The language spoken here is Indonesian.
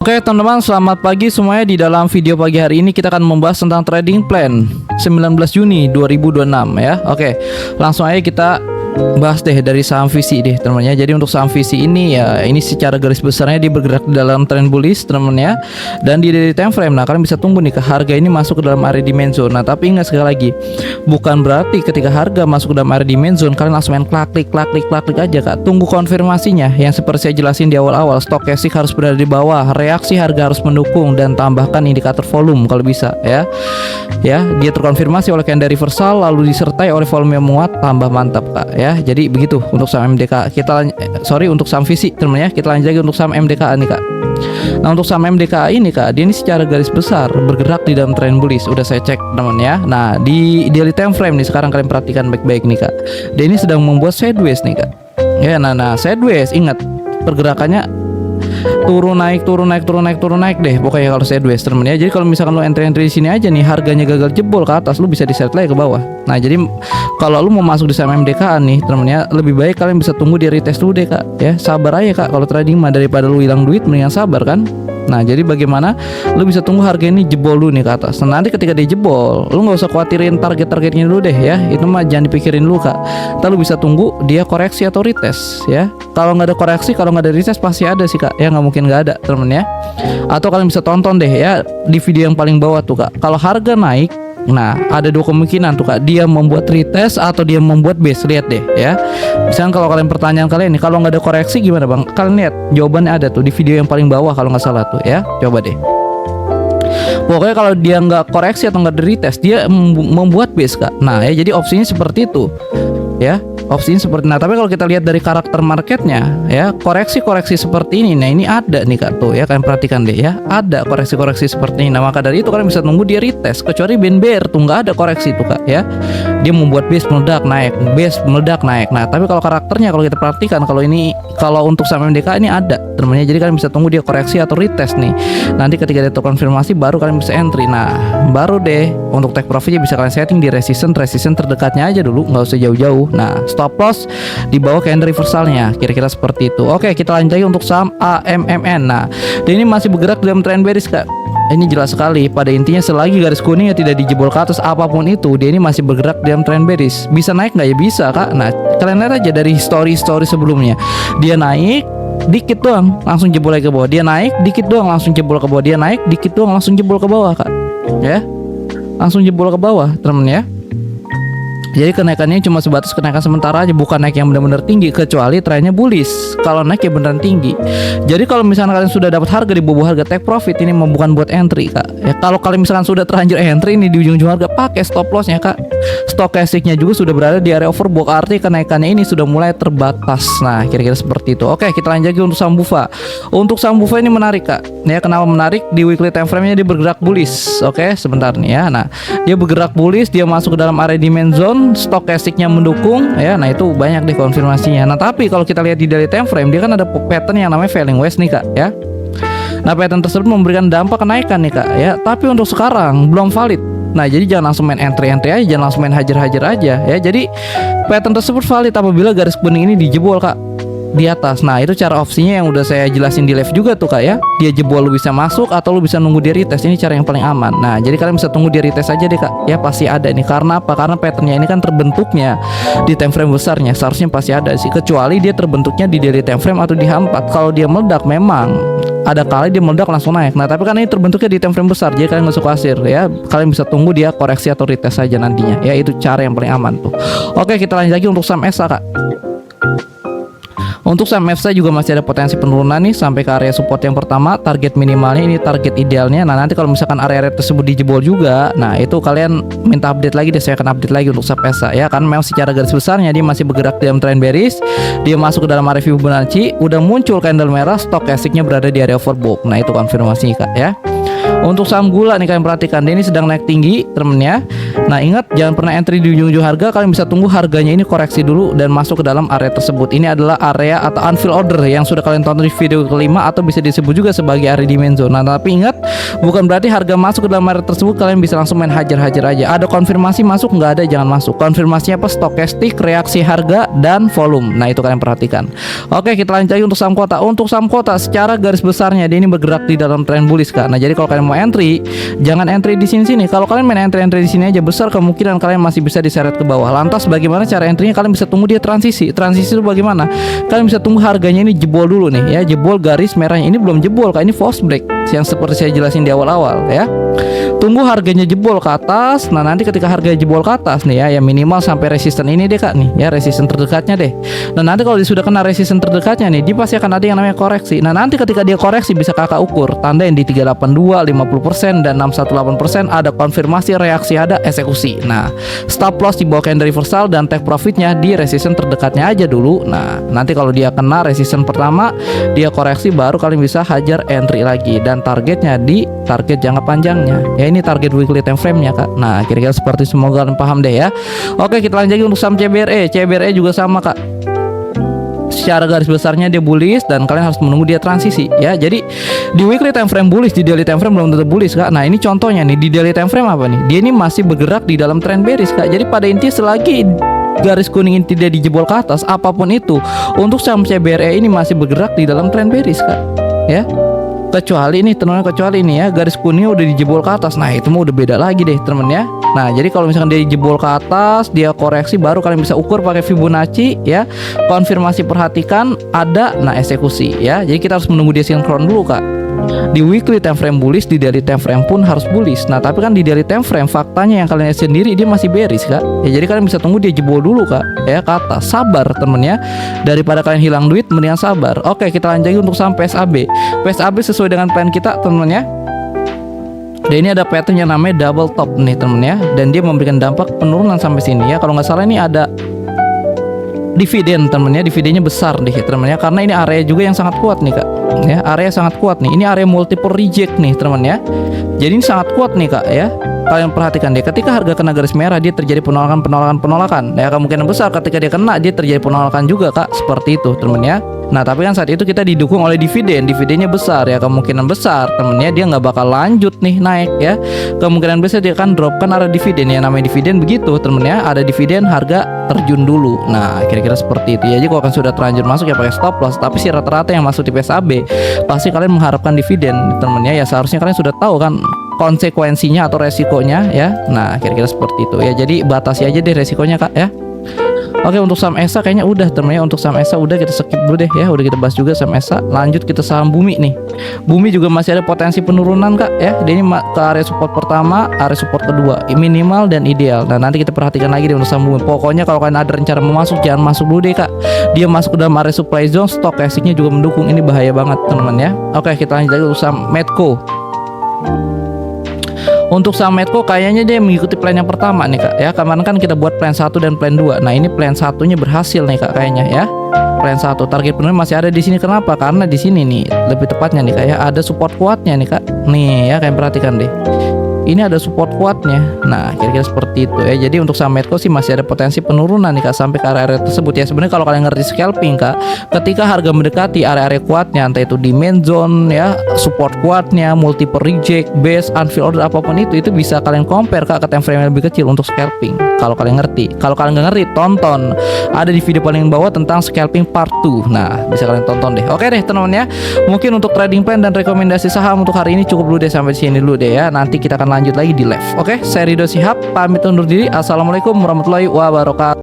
Oke teman-teman, selamat pagi semuanya. Di dalam video pagi hari ini kita akan membahas tentang trading plan 19 Juni 2026 ya. Oke, langsung aja kita bahas deh dari saham VC deh teman-teman ya. Jadi untuk saham VC ini ya, ini secara garis besarnya dia bergerak di dalam trend bullish teman-teman ya. Dan di daily time frame, nah kalian bisa tunggu nih ke harga ini masuk ke dalam area demand zone. Nah tapi ingat sekali lagi, bukan berarti ketika harga masuk ke dalam area demand zone kalian langsung main klik aja kak. Tunggu konfirmasinya yang seperti saya jelasin di awal-awal. Stochastic harus berada di bawah, reaksi harga harus mendukung, dan tambahkan indikator volume kalau bisa ya. Ya, dia terkonfirmasi oleh candle reversal lalu disertai oleh volume yang menguat, tambah mantap kak ya. Jadi begitu untuk saham MDK. Untuk saham VC teman-teman ya. Kita lanjut lagi untuk saham MDK nih kak. Nah untuk saham MDK ini kak, dia ini secara garis besar bergerak di dalam trend bullish. Udah saya cek teman ya. Nah di daily time frame nih sekarang kalian perhatikan baik-baik nih kak. Dia ini sedang membuat sideways nih kak. Ya nah sideways, ingat pergerakannya turun naik deh pokoknya kalau sideways teman ya. Jadi kalau misalkan lu entry di sini aja nih, harganya gagal jebol ke atas, lu bisa di-set lagi ke bawah. Nah jadi kalau lu mau masuk di saham MDK nih teman ya, lebih baik kalian bisa tunggu dia retest dulu deh kak ya. Sabar aja kak, kalau trading mah daripada lu hilang duit mendingan sabar kan. Nah jadi bagaimana lu bisa tunggu harga ini jebol dulu nih ke atas. Nah nanti ketika dia jebol, lu nggak usah khawatirin targetnya dulu deh ya. Itu mah jangan dipikirin dulu kak. Ntar lu bisa tunggu dia koreksi atau retest ya. Kalau nggak ada koreksi, kalau nggak ada retest pasti ada sih kak ya, nggak mungkin nggak ada temen ya. Atau kalian bisa tonton deh ya di video yang paling bawah tuh kak. Kalau harga naik, nah ada dua kemungkinan tuh kak, dia membuat retest atau dia membuat base. Lihat deh ya. Misalnya kalau pertanyaan kalian nih, kalau nggak ada koreksi gimana bang? Kalian lihat jawabannya ada tuh di video yang paling bawah kalau nggak salah tuh ya. Coba deh. Pokoknya kalau dia nggak koreksi atau nggak ada retest, dia membuat base kak. Nah ya jadi opsinya seperti itu ya. Opsinya seperti, nah tapi kalau kita lihat dari karakter marketnya ya, koreksi seperti ini. Nah ini ada nih kak tuh ya, kalian perhatikan deh ya, ada koreksi seperti ini. Nah maka dari itu kalian bisa tunggu dia retest. Kecuali band bear tuh nggak ada koreksi tuh kak ya, dia membuat base meledak naik. Nah tapi kalau karakternya kalau kita perhatikan, kalau untuk saham MDK ini ada temennya. Jadi kalian bisa tunggu dia koreksi atau retest nih. Nanti ketika dia terkonfirmasi baru kalian bisa entry. Nah baru deh untuk take profitnya bisa kalian setting di resistance terdekatnya aja dulu, nggak usah jauh-jauh. Nah stop loss di bawah candle reversalnya, kira-kira seperti itu. Oke, kita lanjut lagi untuk saham AMMN. Nah, dia ini masih bergerak dalam trend bearish kak. Ini jelas sekali, pada intinya selagi garis kuningnya tidak dijebol ke atas apapun itu, dia ini masih bergerak dalam trend bearish. Bisa naik nggak ya? Bisa kak. Nah kalian lihat aja dari story sebelumnya, dia naik dikit doang langsung jebol lagi ke bawah, dia naik dikit doang langsung jebol ke bawah, dia naik dikit doang langsung jebol ke bawah kak ya, langsung jebol ke bawah temen ya. Jadi kenaikannya cuma sebatas kenaikan sementara aja, bukan naik yang benar-benar tinggi, kecuali trennya bullish. Kalau naik ya beneran tinggi. Jadi kalau misalnya kalian sudah dapat harga di bawah harga take profit, ini bukan buat entry kak ya. Kalau kalian misalkan sudah terlanjur entry ini di ujung-ujung harga, pakai stop lossnya kak. Stochasticnya juga sudah berada di area overbought, arti kenaikannya ini sudah mulai terbatas. Nah kira-kira seperti itu. Oke, kita lanjut lagi untuk saham Bufa. Untuk saham Bufa ini menarik kak ya. Kenapa menarik? Di weekly time frame nya dia bergerak bullish. Oke, sebentar nih ya. Nah dia bergerak bullish, dia masuk ke dalam area demand zone, stochasticnya mendukung ya. Nah itu banyak deh konfirmasinya. Nah tapi kalau kita lihat di daily time frame, dia kan ada pattern yang namanya falling wedge nih kak ya. Nah pattern tersebut memberikan dampak kenaikan nih kak ya, tapi untuk sekarang belum valid. Nah jadi jangan langsung main entry aja, jangan langsung main hajar aja ya. Jadi pattern tersebut valid apabila garis kuning ini dijebol kak di atas. Nah itu cara opsinya yang udah saya jelasin di live juga tuh kak ya. Dia jebol lu bisa masuk atau lu bisa nunggu dia retest. Ini cara yang paling aman. Nah jadi kalian bisa tunggu dia retest aja deh kak ya, pasti ada nih. Karena apa? Karena patternnya ini kan terbentuknya di time frame besarnya, seharusnya pasti ada sih, kecuali dia terbentuknya di daily time frame atau di H4. Kalau dia meledak memang ada kali dia meledak langsung naik. Nah tapi kan ini terbentuknya di time frame besar, jadi kalian nggak usah khawatir ya. Kalian bisa tunggu dia koreksi atau retest saja nantinya ya. Itu cara yang paling aman tuh. Oke, kita lanjut lagi untuk saham ESA kak. Untuk saham EFSA juga masih ada potensi penurunan nih sampai ke area support yang pertama. Target minimalnya ini target idealnya. Nah nanti kalau misalkan area-area tersebut dijebol juga, nah itu kalian minta update lagi deh, saya akan update lagi untuk saham EFSA ya. Kan memang secara garis besarnya dia masih bergerak dalam trend bearish. Dia masuk ke dalam area Fibonacci, udah muncul candle merah, stochasticnya berada di area overbought. Nah itu konfirmasi kak ya. Untuk saham gula nih kalian perhatikan, dia ini sedang naik tinggi temen ya. Nah ingat, jangan pernah entry di ujung-ujung harga. Kalian bisa tunggu harganya ini koreksi dulu dan masuk ke dalam area tersebut. Ini adalah area atau unfill order yang sudah kalian tonton di video kelima, atau bisa disebut juga sebagai area demand zone. Nah tapi ingat, bukan berarti harga masuk ke dalam area tersebut kalian bisa langsung main hajar-hajar aja. Ada konfirmasi masuk, nggak ada jangan masuk. Konfirmasinya apa? Stokastik, reaksi harga, dan volume. Nah itu kalian perhatikan. Oke, kita lanjut lagi untuk saham kota. Untuk saham kota secara garis besarnya dia ini bergerak di dalam tren bullish kak. Nah jadi kalau kalian mau entry, jangan entry di sini. Kalau kalian main entry di sini aja, besar kemungkinan kalian masih bisa diseret ke bawah. Lantas bagaimana cara entry-nya? Kalian bisa tunggu dia transisi. Transisi itu bagaimana? Kalian bisa tunggu harganya ini jebol dulu nih ya, jebol garis merahnya. Ini belum jebol kak, ini false break yang seperti saya jelasin di awal-awal ya. Tunggu harganya jebol ke atas. Nah nanti ketika harga jebol ke atas nih ya minimal sampai resisten ini deh kak nih ya, resisten terdekatnya deh. Nah nanti kalau dia sudah kena resisten terdekatnya nih, dia pasti akan ada yang namanya koreksi. Nah nanti ketika dia koreksi bisa kakak ukur tanda yang di 382, 50% dan 618% ada konfirmasi, reaksi, ada eksekusi. Nah stop loss di bawah candle reversal dan take profitnya di resisten terdekatnya aja dulu. Nah nanti kalau dia kena resisten pertama, dia koreksi, baru kalian bisa hajar entry lagi dan targetnya di target jangka panjangnya ya. Ini target weekly time frame nya kak. Nah kira-kira seperti, semoga kalian paham deh ya. Oke, kita lanjut lagi untuk saham CBRE. CBRE juga sama kak, secara garis besarnya dia bullish dan kalian harus menunggu dia transisi ya. Jadi di weekly time frame bullish, di daily time frame belum tentu bullish kak. Nah ini contohnya nih, di daily time frame apa nih, dia ini masih bergerak di dalam trend bearish kak. Jadi pada intinya selagi garis kuning ini tidak dijebol ke atas apapun itu, untuk saham CBRE ini masih bergerak di dalam trend bearish kak ya. Kecuali ini teman-teman, kecuali ini ya garis kuningnya udah dijebol ke atas. Nah itu mah udah beda lagi deh temen ya. Nah jadi kalau misalkan dia dijebol ke atas, dia koreksi, baru kalian bisa ukur pakai Fibonacci ya. Konfirmasi perhatikan ada, nah eksekusi ya. Jadi kita harus menunggu dia sinkron dulu kak. Di weekly time frame bullish, di daily time frame pun harus bullish. Nah tapi kan di daily time frame faktanya yang kalian lihat sendiri dia masih bearish kak ya. Jadi kalian bisa tunggu dia jebol dulu kak ya ke atas. Sabar temen ya, daripada kalian hilang duit mendingan sabar. Oke, kita lanjut lagi untuk saham PSAB. PSAB sesuai dengan plan kita temen ya. Dan ini ada pattern yang namanya double top nih temen ya, dan dia memberikan dampak penurunan sampai sini ya. Kalau nggak salah ini ada dividen temennya, dividennya besar deh temennya, karena ini area juga yang sangat kuat nih kak ya, area sangat kuat nih. Ini area multiple reject nih temen ya. Jadi ini sangat kuat nih kak ya. Kalian perhatikan deh, ketika harga kena garis merah dia terjadi penolakan ya. Kemungkinan besar ketika dia kena, dia terjadi penolakan juga kak, seperti itu temen ya. Nah tapi kan saat itu kita didukung oleh dividen, dividennya besar ya, kemungkinan besar temennya dia nggak bakal lanjut nih naik ya. Kemungkinan besar dia akan drop, kan ada dividen ya, namanya dividen begitu temennya, ada dividen harga terjun dulu. Nah kira-kira seperti itu ya. Jadi kalau kan sudah terlanjur masuk ya pakai stop loss. Tapi si rata-rata yang masuk di PSAB pasti kalian mengharapkan dividen temennya ya. Seharusnya kalian sudah tahu kan konsekuensinya atau resikonya ya. Nah kira-kira seperti itu ya. Jadi batasi aja deh resikonya kak ya. Oke, untuk saham ESA kayaknya udah temennya. Untuk saham ESA udah, kita skip dulu deh ya. Udah kita bahas juga saham ESA. Lanjut kita saham Bumi nih. Bumi juga masih ada potensi penurunan kak ya. Dia ini ke area support pertama, area support kedua, minimal dan ideal. Nah nanti kita perhatikan lagi deh untuk saham Bumi. Pokoknya kalau kalian ada rencana mau masuk, jangan masuk dulu deh kak. Dia masuk ke dalam area supply zone, stokastiknya juga mendukung. Ini bahaya banget teman-teman ya. Oke, kita lanjut lagi untuk saham Medco. Untuk saham Medco kayaknya dia mengikuti plan yang pertama nih kak ya. Kemarin kan kita buat plan 1 dan plan 2. Nah ini plan satunya berhasil nih kak kayaknya ya. Plan 1 target penurunan masih ada di sini. Kenapa? Karena di sini nih lebih tepatnya nih kak ya, ada support kuatnya nih kak. Nih ya, kalian perhatikan deh. Ini ada support kuatnya. Nah kira-kira seperti itu ya. Jadi untuk saham Medco sih masih ada potensi penurunan nih kak sampai ke area-area tersebut ya. Sebenarnya kalau kalian ngerti scalping kak, ketika harga mendekati area-area kuatnya, entah itu demand zone ya, support kuatnya, multiple reject, base, unfill order, apapun itu bisa kalian compare kak ke time frame yang lebih kecil untuk scalping. Kalau kalian ngerti. Kalau kalian nggak ngerti, tonton ada di video paling bawah tentang scalping part 2. Nah bisa kalian tonton deh. Oke deh teman-teman ya. Mungkin untuk trading plan dan rekomendasi saham untuk hari ini cukup dulu deh, sampai sini dulu deh ya. Nanti kita akan lanjut lagi di live. Oke, saya Ridho Shihab pamit undur diri. Assalamualaikum warahmatullahi wabarakatuh.